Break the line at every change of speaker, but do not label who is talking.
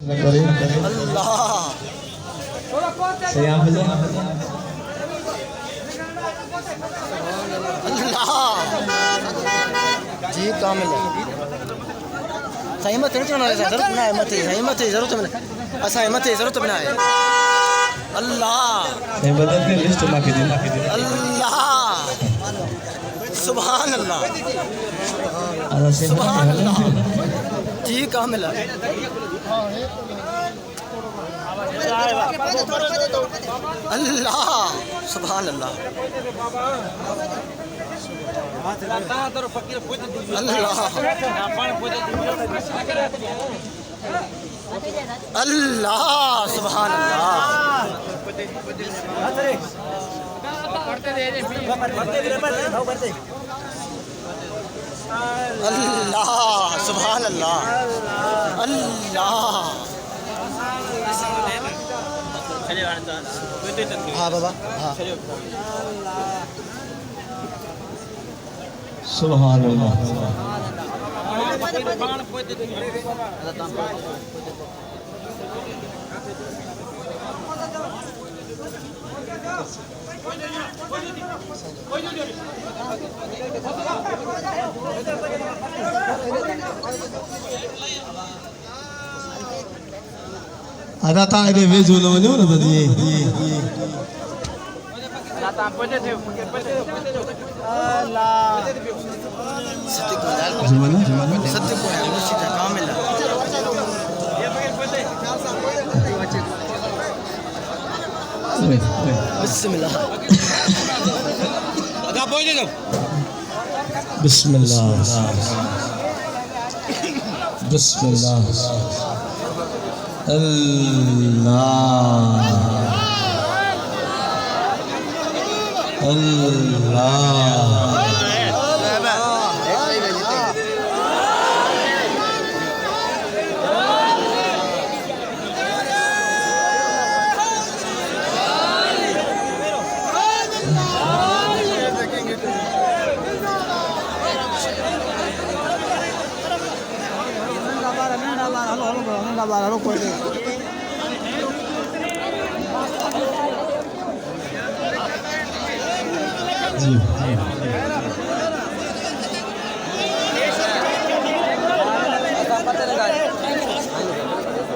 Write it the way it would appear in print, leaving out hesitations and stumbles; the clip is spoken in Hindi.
अल्लाह
सही आप बोलो
जी कामिल सही मत नहीं ना जरूरत ना है मत सही मत जरूरत में ऐसा है मत जरूरत में है अल्लाह
सही बदल के लिस्ट ला के दे
अल्लाह सुभान अल्लाह
सुभान
अल्लाह जी कामिल अल्लाह सुभान अल्लाह अल्लाह सुभान अल्लाह अल्लाह सुभान अल्लाह अल्लाह हाँ बाबा हाँ
सुभान अल्लाह ada tak ada vejo namanya mana tadi gimana
सत्य को है मुर्शिद है कामिल है बिस्मिल्लाह आधा पहुंचे जाओ
बिस्मिल्लाह बिस्मिल्लाह अल्लाह अल्लाह जी